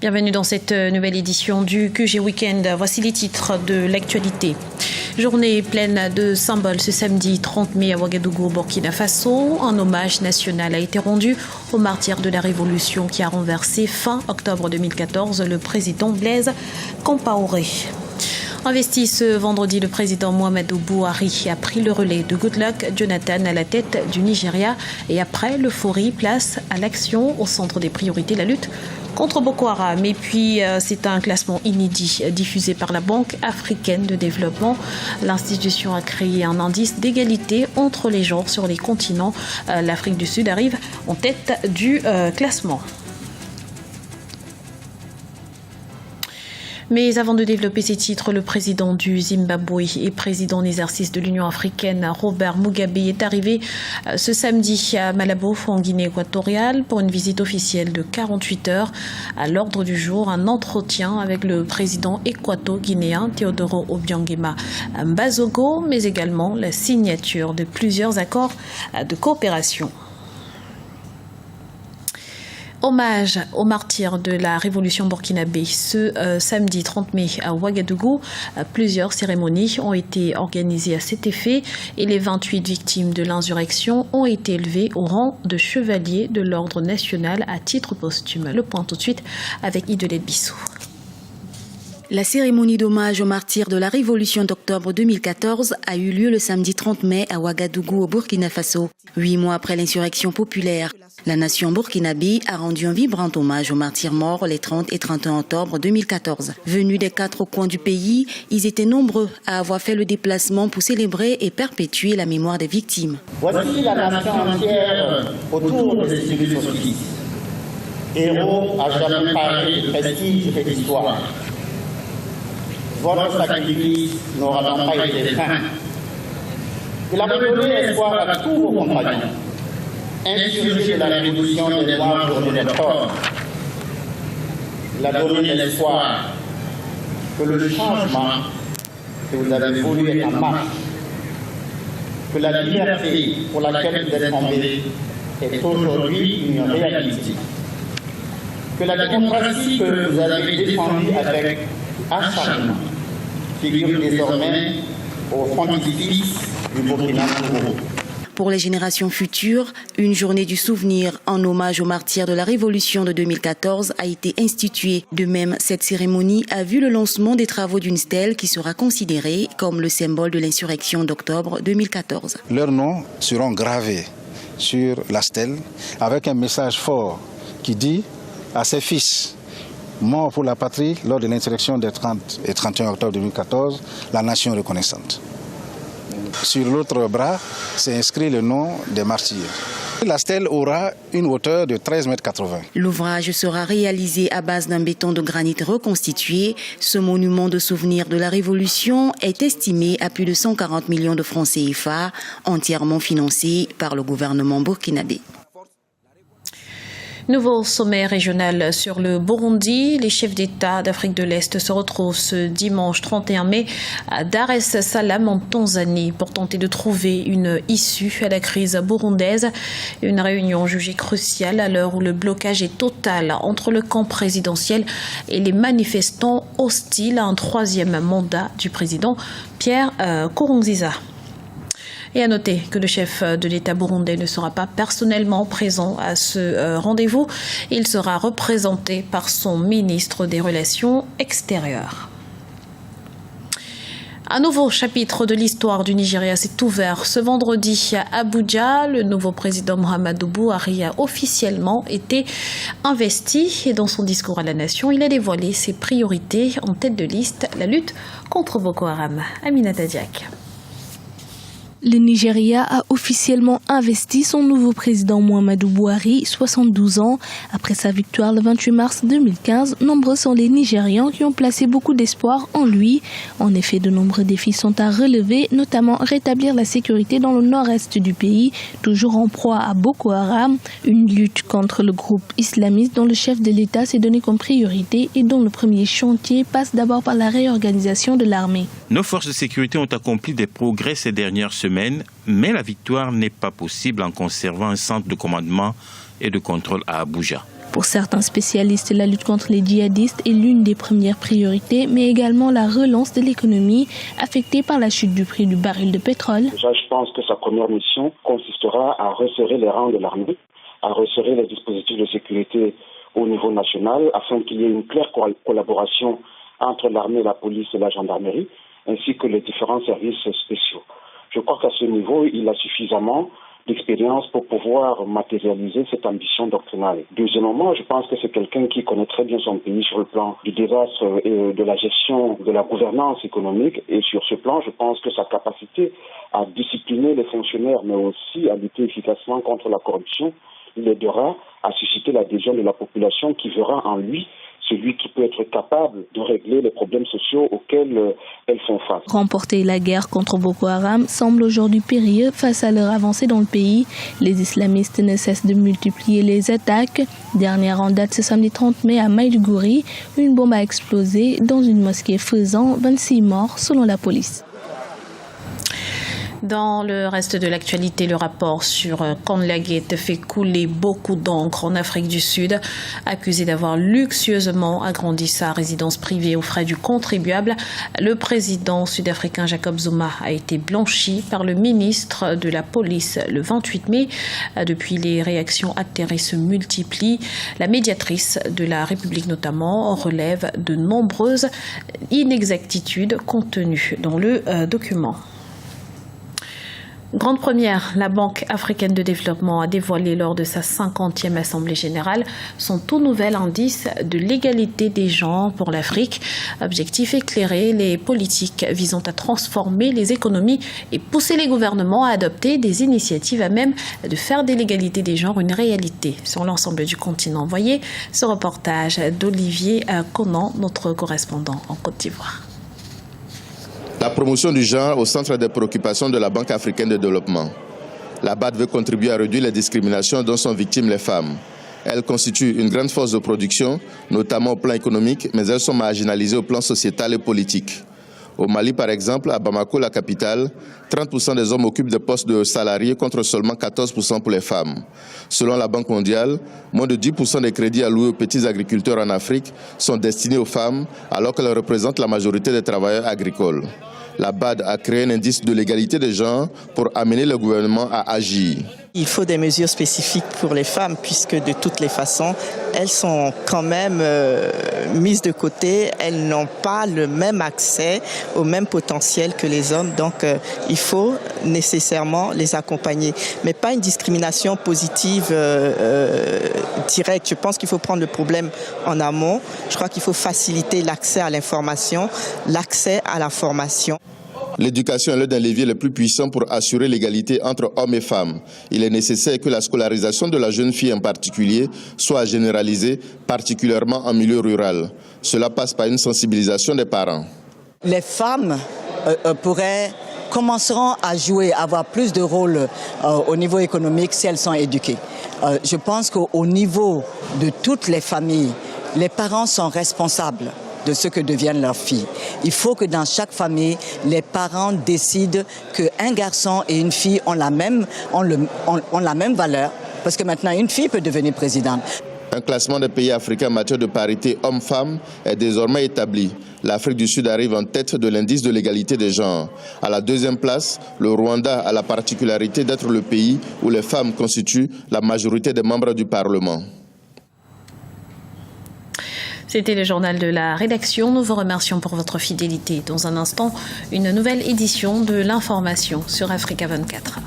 Bienvenue dans cette nouvelle édition du QG Weekend. Voici les titres de l'actualité. Journée pleine de symboles ce samedi 30 mai à Ouagadougou, Burkina Faso. Un hommage national a été rendu aux martyrs de la Révolution qui a renversé fin octobre 2014 le président Blaise Compaoré. Investi ce vendredi, le président Muhammadu Buhari a pris le relais de Goodluck Jonathan à la tête du Nigeria. Et après l'euphorie, place à l'action au centre des priorités, la lutte contre Boko Haram. Et puis, c'est un classement inédit diffusé par la Banque africaine de développement. L'institution a créé un indice d'égalité entre les genres sur les continents. L'Afrique du Sud arrive en tête du classement. Mais avant de développer ces titres, le président du Zimbabwe et président en exercice de l'Union africaine, Robert Mugabe, est arrivé ce samedi à Malabo, en Guinée équatoriale, pour une visite officielle de 48 heures. À l'ordre du jour, un entretien avec le président équato-guinéen Teodoro Obiangema Mbazogo, mais également la signature de plusieurs accords de coopération. Hommage aux martyrs de la révolution burkinabé ce samedi 30 mai à Ouagadougou. Plusieurs cérémonies ont été organisées à cet effet et les 28 victimes de l'insurrection ont été élevées au rang de chevaliers de l'ordre national à titre posthume. Le point tout de suite avec Idelette Bissou. La cérémonie d'hommage aux martyrs de la Révolution d'octobre 2014 a eu lieu le samedi 30 mai à Ouagadougou au Burkina Faso. 8 mois après l'insurrection populaire, la nation burkinabé a rendu un vibrant hommage aux martyrs morts les 30 et 31 octobre 2014. Venus des 4 coins du pays, ils étaient nombreux à avoir fait le déplacement pour célébrer et perpétuer la mémoire des victimes. Voici la nation entière autour de ces sacrifices. Héros à jamais parlé de prestige et d'histoire. Votre sacrifice n'aura donc pas été vain. Il a donné espoir à tous vos compagnons, insurgés de la révolution des Noirs journées d'octobre. Il a donné l'espoir que le changement que vous avez voulu être en marche, que la liberté pour laquelle vous êtes tombés est aujourd'hui une réalité, que la démocratie que vous avez défendue avec acharnement figure désormais au frontispice du Burkina Faso. Pour les générations futures, une journée du souvenir en hommage aux martyrs de la Révolution de 2014 a été instituée. De même, cette cérémonie a vu le lancement des travaux d'une stèle qui sera considérée comme le symbole de l'insurrection d'octobre 2014. Leurs noms seront gravés sur la stèle avec un message fort qui dit à ses fils morts pour la patrie lors de l'insurrection des 30 et 31 octobre 2014, la nation reconnaissante. Sur l'autre bras, c'est inscrit le nom des martyrs. La stèle aura une hauteur de 13,80 m. L'ouvrage sera réalisé à base d'un béton de granit reconstitué. Ce monument de souvenir de la Révolution est estimé à plus de 140 millions de francs CFA, entièrement financé par le gouvernement burkinabé. Nouveau sommet régional sur le Burundi. Les chefs d'État d'Afrique de l'Est se retrouvent ce dimanche 31 mai à Dar es Salaam en Tanzanie pour tenter de trouver une issue à la crise burundaise. Une réunion jugée cruciale à l'heure où le blocage est total entre le camp présidentiel et les manifestants hostiles à un 3e mandat du président Pierre Nkurunziza. Et à noter que le chef de l'État burundais ne sera pas personnellement présent à ce rendez-vous. Il sera représenté par son ministre des Relations extérieures. Un nouveau chapitre de l'histoire du Nigeria s'est ouvert ce vendredi à Abuja. Le nouveau président Muhammadu Buhari a officiellement été investi et dans son discours à la nation, il a dévoilé ses priorités en tête de liste, la lutte contre Boko Haram. Aminata Diak. Le Nigeria a officiellement investi son nouveau président Muhammadu Buhari, 72 ans. Après sa victoire le 28 mars 2015, nombreux sont les Nigérians qui ont placé beaucoup d'espoir en lui. En effet, de nombreux défis sont à relever, notamment rétablir la sécurité dans le nord-est du pays, toujours en proie à Boko Haram, une lutte contre le groupe islamiste dont le chef de l'État s'est donné comme priorité et dont le premier chantier passe d'abord par la réorganisation de l'armée. Nos forces de sécurité ont accompli des progrès ces dernières semaines, mais la victoire n'est pas possible en conservant un centre de commandement et de contrôle à Abuja. Pour certains spécialistes, la lutte contre les djihadistes est l'une des premières priorités, mais également la relance de l'économie affectée par la chute du prix du baril de pétrole. Déjà, je pense que sa première mission consistera à resserrer les rangs de l'armée, à resserrer les dispositifs de sécurité au niveau national, afin qu'il y ait une claire collaboration entre l'armée, la police et la gendarmerie, ainsi que les différents services spéciaux. Je crois qu'à ce niveau, il a suffisamment d'expérience pour pouvoir matérialiser cette ambition doctrinale. Deuxièmement, je pense que c'est quelqu'un qui connaît très bien son pays sur le plan du désastre et de la gestion de la gouvernance économique. Et sur ce plan, je pense que sa capacité à discipliner les fonctionnaires, mais aussi à lutter efficacement contre la corruption, l'aidera à susciter l'adhésion de la population qui verra en lui celui qui peut être capable de régler les problèmes sociaux auxquels elles font face. Remporter la guerre contre Boko Haram semble aujourd'hui périlleux face à leur avancée dans le pays. Les islamistes ne cessent de multiplier les attaques. Dernière en date ce samedi 30 mai à Maïdougouri, une bombe a explosé dans une mosquée faisant 26 morts selon la police. Dans le reste de l'actualité, le rapport sur Conlaguette fait couler beaucoup d'encre en Afrique du Sud. Accusé d'avoir luxueusement agrandi sa résidence privée aux frais du contribuable, le président sud-africain Jacob Zuma a été blanchi par le ministre de la Police le 28 mai. Depuis, les réactions atterrées se multiplient. La médiatrice de la République notamment relève de nombreuses inexactitudes contenues dans le document. Grande première, la Banque africaine de développement a dévoilé lors de sa 50e Assemblée générale son tout nouvel indice de l'égalité des genres pour l'Afrique. Objectif éclairer les politiques visant à transformer les économies et pousser les gouvernements à adopter des initiatives à même de faire de l'égalité des genres une réalité sur l'ensemble du continent. Voyez ce reportage d'Olivier Conan, notre correspondant en Côte d'Ivoire. La promotion du genre au centre des préoccupations de la Banque africaine de développement. La BAD veut contribuer à réduire les discriminations dont sont victimes les femmes. Elles constituent une grande force de production, notamment au plan économique, mais elles sont marginalisées au plan sociétal et politique. Au Mali, par exemple, à Bamako, la capitale, 30% des hommes occupent des postes de salariés contre seulement 14% pour les femmes. Selon la Banque mondiale, moins de 10% des crédits alloués aux petits agriculteurs en Afrique sont destinés aux femmes, alors qu'elles représentent la majorité des travailleurs agricoles. La BAD a créé un indice de l'égalité des genres pour amener le gouvernement à agir. Il faut des mesures spécifiques pour les femmes puisque de toutes les façons, elles sont quand même mises de côté. Elles n'ont pas le même accès au même potentiel que les hommes. Donc il faut nécessairement les accompagner. Mais pas une discrimination positive directe. Je pense qu'il faut prendre le problème en amont. Je crois qu'il faut faciliter l'accès à l'information, l'accès à la formation. L'éducation est l'un des leviers les plus puissants pour assurer l'égalité entre hommes et femmes. Il est nécessaire que la scolarisation de la jeune fille en particulier soit généralisée, particulièrement en milieu rural. Cela passe par une sensibilisation des parents. Les femmes commenceront à jouer, à avoir plus de rôle au niveau économique si elles sont éduquées. Je pense qu'au niveau de toutes les familles, les parents sont responsables de ce que deviennent leurs filles. Il faut que dans chaque famille, les parents décident qu'un garçon et une fille ont la même valeur, parce que maintenant une fille peut devenir présidente. Un classement des pays africains en matière de parité hommes-femmes est désormais établi. L'Afrique du Sud arrive en tête de l'indice de l'égalité des genres. À la deuxième place, le Rwanda a la particularité d'être le pays où les femmes constituent la majorité des membres du Parlement. C'était le journal de la rédaction. Nous vous remercions pour votre fidélité. Dans un instant, une nouvelle édition de l'information sur Africa 24.